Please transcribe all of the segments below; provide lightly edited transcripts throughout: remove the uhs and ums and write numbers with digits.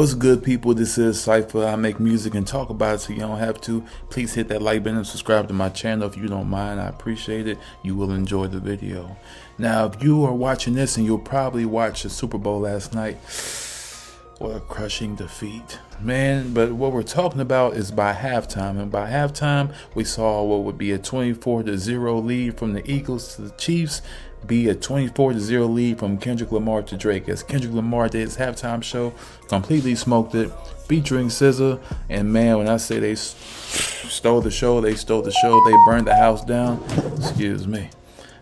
What's good, people? This is Cypher. I make music and talk about it so you don't have to. Please hit that like button and subscribe to my channel if you don't mind. I appreciate it. You will enjoy the video. Now, if you are watching this and you'll probably watch the Super Bowl last night, what a crushing defeat, man. But what we're talking about is by halftime. And by halftime, we saw what would be a 24-0 lead from the Eagles to the Chiefs, be a 24-0 lead from Kendrick Lamar to Drake, as Kendrick Lamar did his halftime show, completely smoked it, featuring SZA. And man, when I say they stole the show, they stole the show. They burned the house down. Excuse me.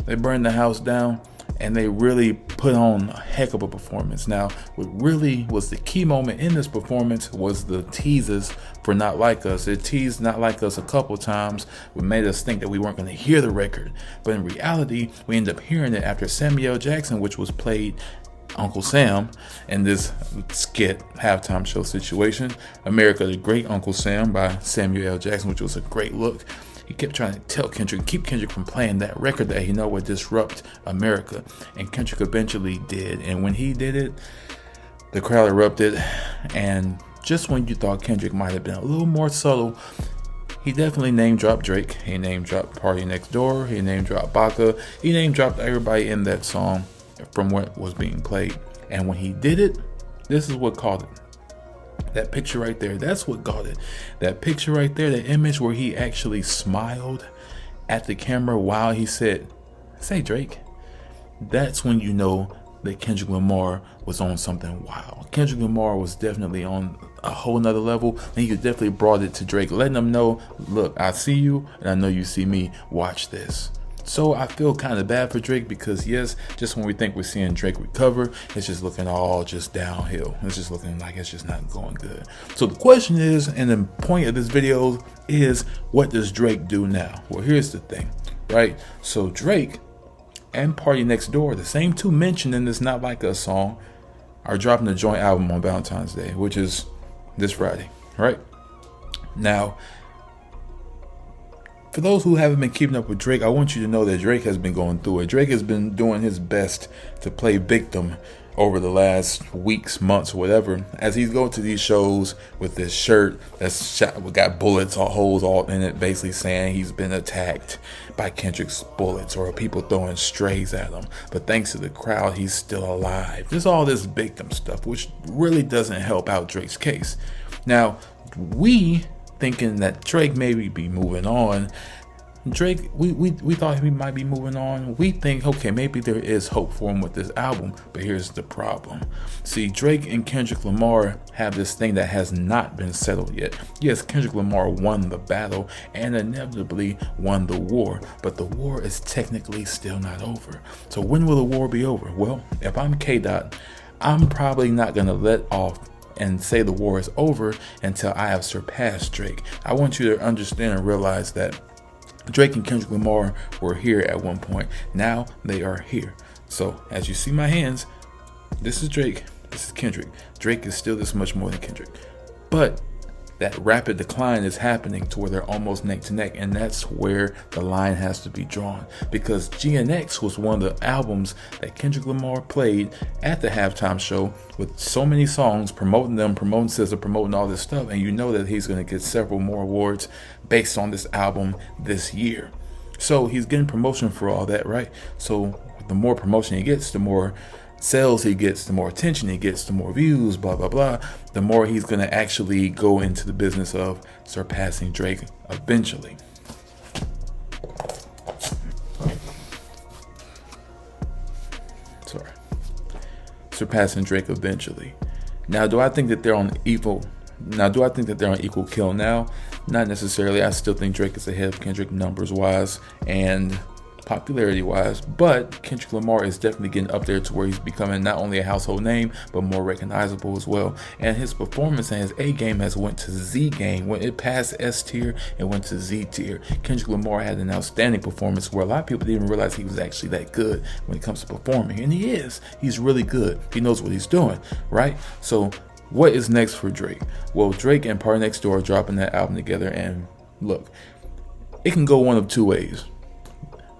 They burned the house down, and they really put on a heck of a performance. Now, what really was the key moment in this performance was the teases for Not Like Us. It teased Not Like Us a couple times, which made us think that we weren't going to hear the record. But in reality, we ended up hearing it after Samuel L. Jackson, which was played Uncle Sam in this skit halftime show situation. America the Great Uncle Sam by Samuel L. Jackson, which was a great look. He kept trying to tell Kendrick, keep Kendrick from playing that record that he know would disrupt America. And Kendrick eventually did. And when he did it, the crowd erupted. And just when you thought Kendrick might have been a little more subtle, he definitely name dropped Drake. He name dropped Party Next Door. He name dropped Baka. He name dropped everybody in that song from what was being played. And when he did it, this is what caught it. That picture right there, that's what got it. That picture right there, the image where he actually smiled at the camera while he said, "Say Drake." That's when you know that Kendrick Lamar was on something wild. Kendrick Lamar was definitely on a whole nother level, and he definitely brought it to Drake, letting him know, look, I see you, and I know you see me. Watch this. So I feel kind of bad for Drake because, yes, just when we think we're seeing Drake recover, it's just looking all just downhill. It's just looking like it's just not going good. So the question is, and the point of this video is, what does Drake do now? Well, here's the thing, right? So Drake and Party Next Door, the same two mentioned in this Not Like Us song, are dropping a joint album on Valentine's Day, which is this Friday, right? Now, for those who haven't been keeping up with Drake, I want you to know that Drake has been going through it. Drake has been doing his best to play victim over the last weeks, months, whatever, as he's going to these shows with this shirt that's shot, got bullets or holes all in it, basically saying he's been attacked by Kendrick's bullets or people throwing strays at him. But thanks to the crowd, he's still alive. There's all this victim stuff, which really doesn't help out Drake's case. Now, we thinking that Drake maybe be moving on. Drake, we thought he might be moving on. We think, okay, maybe there is hope for him with this album, but here's the problem. See, Drake and Kendrick Lamar have this thing that has not been settled yet. Yes, Kendrick Lamar won the battle and inevitably won the war, but the war is technically still not over. So when will the war be over? Well, if I'm K-Dot, I'm probably not gonna let off and say the war is over until I have surpassed Drake. I want you to understand and realize that Drake and Kendrick Lamar were here at one point. Now they are here. So as you see my hands, this is Drake, this is Kendrick. Drake is still this much more than Kendrick. But that rapid decline is happening to where they're almost neck to neck, and that's where the line has to be drawn. Because GNX was one of the albums that Kendrick Lamar played at the halftime show with so many songs, promoting them, promoting SZA, promoting all this stuff, and you know that he's going to get several more awards based on this album this year. So he's getting promotion for all that, right? So the more promotion he gets, the more sales he gets, the more attention he gets, the more views, blah blah blah, the more he's going to actually go into the business of surpassing Drake eventually. Surpassing Drake eventually. Now, do I think that they're on equal kill now? Not necessarily. I still think Drake is ahead of Kendrick numbers wise and popularity wise, but Kendrick Lamar is definitely getting up there to where he's becoming not only a household name but more recognizable as well. And his performance and his A game has went to Z game. When it passed S tier, it went to Z tier. Kendrick Lamar had an outstanding performance where a lot of people didn't even realize he was actually that good when it comes to performing, and he is. He's really good. He knows what he's doing, right? So what is next for Drake? Well, Drake and Party Next Door are dropping that album together, and look, it can go one of two ways.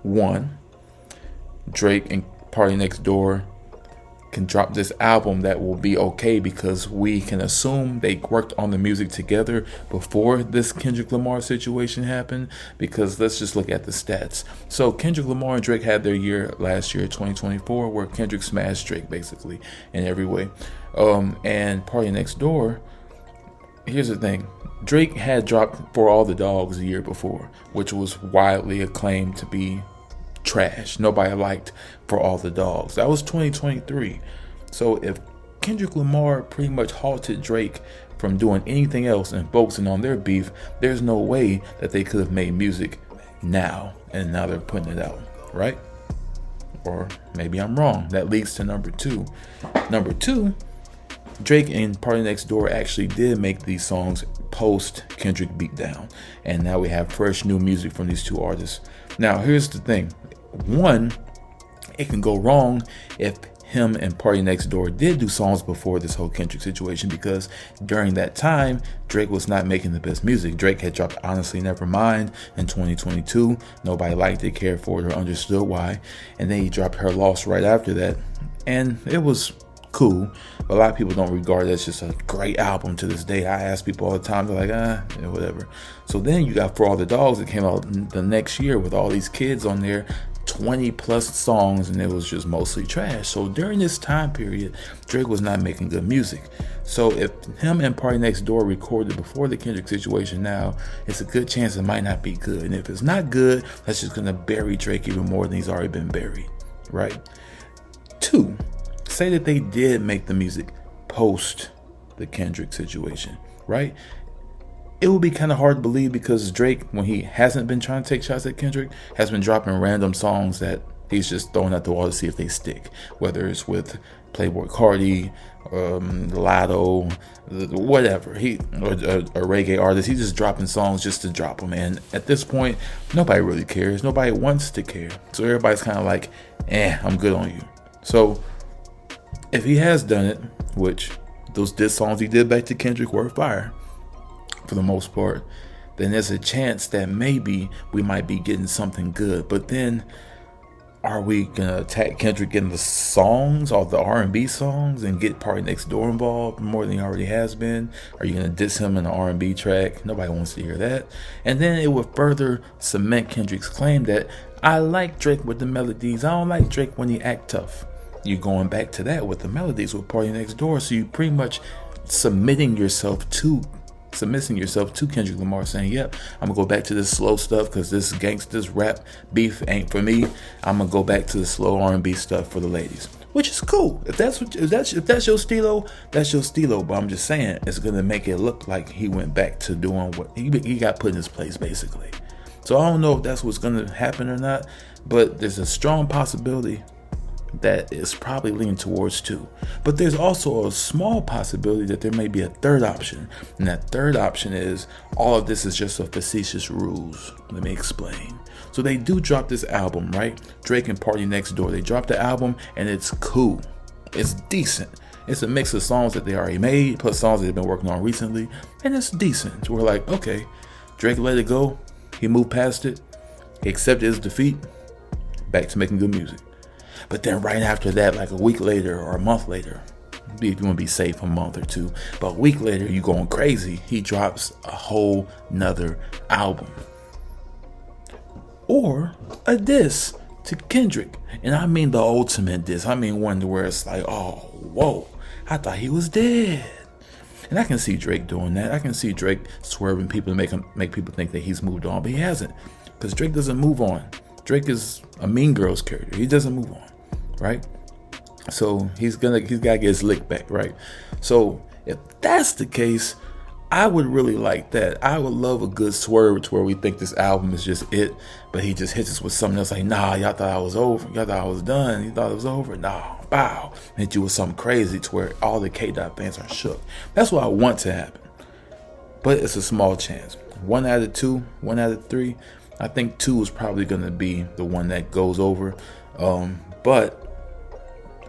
One, Drake and Party Next Door can drop this album that will be okay, because we can assume they worked on the music together before this Kendrick Lamar situation happened, because let's just look at the stats. So Kendrick Lamar and Drake had their year last year, 2024, where Kendrick smashed Drake basically in every way. And Party Next Door, here's the thing. Drake had dropped For All the Dogs the year before, which was widely acclaimed to be trash. Nobody liked For All the Dogs. That was 2023. So if Kendrick Lamar pretty much halted Drake from doing anything else and focusing on their beef, there's no way that they could have made music now, and now they're putting it out, right? Or maybe I'm wrong. That leads to number two. Number two, Drake and Party Next Door actually did make these songs post Kendrick Beatdown, and now we have fresh new music from these two artists. Now here's the thing. One, it can go wrong if him and Party Next Door did do songs before this whole Kendrick situation, because during that time Drake was not making the best music. Drake had dropped Honestly Nevermind in 2022. Nobody liked it, cared for it, or understood why. And then he dropped Her Loss right after that, and it was cool, but a lot of people don't regard it as just a great album to this day. I ask people all the time, they're like, yeah, whatever. So then you got For All the Dogs that came out the next year with all these kids on there, 20 plus songs, and it was just mostly trash. So during this time period, Drake was not making good music. So if him and Party Next Door recorded before the Kendrick situation now, it's a good chance it might not be good. And if it's not good, that's just gonna bury Drake even more than he's already been buried, right? Two, say that they did make the music post the Kendrick situation, right? It would be kind of hard to believe, because Drake, when he hasn't been trying to take shots at Kendrick, has been dropping random songs that he's just throwing at the wall to see if they stick, whether it's with Playboy Cardi, Lotto, whatever. He or a reggae artist, he's just dropping songs just to drop them. And at this point, nobody really cares. Nobody wants to care. So everybody's kind of like, I'm good on you. So if he has done it, which those diss songs he did back to Kendrick were fire for the most part, then there's a chance that maybe we might be getting something good. But then, are we gonna attack Kendrick in the songs, all the R&B songs, and get Party Next Door involved more than he already has been? Are you gonna diss him in an R&B track? Nobody wants to hear that. And then it would further cement Kendrick's claim that I like Drake with the melodies, I don't like Drake when he act tough. You're going back to that with the melodies with Party Next Door, so you pretty much submitting yourself to Kendrick Lamar, saying, yep, I'm gonna go back to this slow stuff because this gangsta's rap beef ain't for me. I'm gonna go back to the slow R&B stuff for the ladies, which is cool. If that's your stilo, that's your stilo. But I'm just saying, it's gonna make it look like he went back to doing what he got put in his place, basically. So I don't know if that's what's gonna happen or not, but there's a strong possibility that is probably leaning towards two. But there's also a small possibility that there may be a third option, and that third option is all of this is just a facetious ruse. Let me explain. So they do drop this album, right? Drake and Party Next Door, they dropped the album, and it's cool, it's decent. It's a mix of songs that they already made plus songs that they've been working on recently, and it's decent. So we're like, okay, Drake let it go, he moved past it, he accepted his defeat, back to making good music. But then right after that, like a week later or a month later, if you want to be safe, a month or two, but a week later, you going crazy, he drops a whole nother album. Or a diss to Kendrick. And I mean the ultimate diss. I mean one where it's like, oh, whoa, I thought he was dead. And I can see Drake doing that. I can see Drake swerving people to make people think that he's moved on, but he hasn't. Because Drake doesn't move on. Drake is a Mean Girls character. He doesn't move on, right? So he's gotta get his lick back, right? So if that's the case, I would really like that. I would love a good swerve to where we think this album is just it, but he just hits us with something else like, nah, y'all thought I was over. Y'all thought I was done. You thought it was over? Nah, bow. Hit you with something crazy to where all the K-Dot fans are shook. That's what I want to happen. But it's a small chance. 1 out of 2, 1 out of 3. I think 2 is probably going to be the one that goes over. But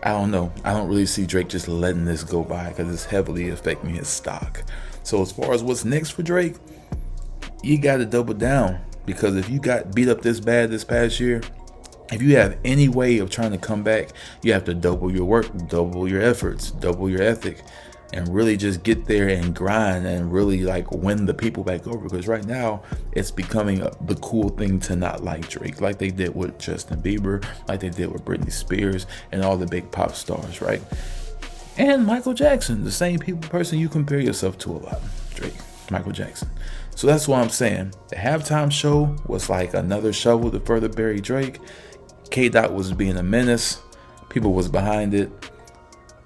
I don't know. I don't really see Drake just letting this go by because it's heavily affecting his stock. So as far as what's next for Drake, you got to double down, because if you got beat up this bad this past year, if you have any way of trying to come back, you have to double your work, double your efforts, double your ethic, and really just get there and grind and really like win the people back over. Because right now it's becoming the cool thing to not like Drake, like they did with Justin Bieber, like they did with Britney Spears and all the big pop stars, right? And Michael Jackson, the same person you compare yourself to a lot. Drake, Michael Jackson. So that's what I'm saying. The halftime show was like another shovel to further bury Drake. K-Dot was being a menace. People was behind it.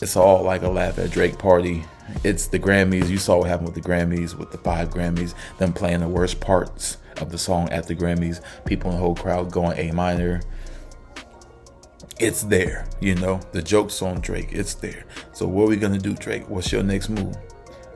It's all like a laugh at Drake party. It's the Grammys. You saw what happened with the Grammys, with the 5 Grammys, them playing the worst parts of the song at the Grammys. People in the whole crowd going A minor. It's there, you know. The joke's on Drake. It's there. So what are we going to do, Drake? What's your next move?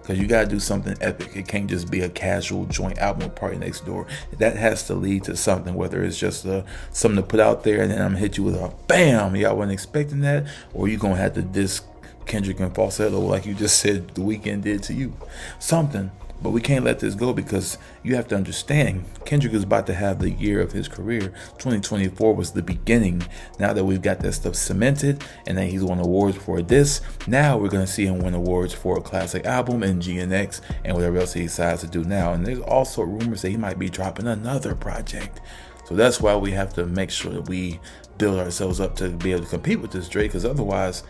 Because you got to do something epic. It can't just be a casual joint album party next door. That has to lead to something, whether it's just something to put out there and then I'm going to hit you with a bam. Y'all wasn't expecting that. Or you're going to have to diss Kendrick and falsetto like you just said The Weeknd did to you. Something. But we can't let this go, because you have to understand, Kendrick is about to have the year of his career. 2024 was the beginning. Now that we've got that stuff cemented and that he's won awards for this, now we're going to see him win awards for a classic album and GNX and whatever else he decides to do now. And there's also rumors that he might be dropping another project. So that's why we have to make sure that we build ourselves up to be able to compete with this Drake, because otherwise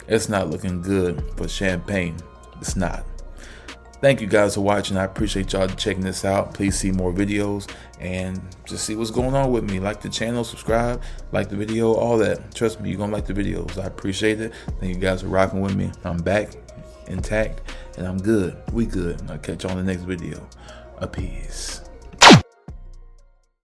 it's not looking good for Champagne. It's not. Thank you guys for watching. I appreciate y'all checking this out. Please see more videos and just see what's going on with me. Like the channel, subscribe, like the video, all that. Trust me, you're going to like the videos. I appreciate it. Thank you guys for rocking with me. I'm back intact and I'm good. We good. I'll catch you on the next video. A peace.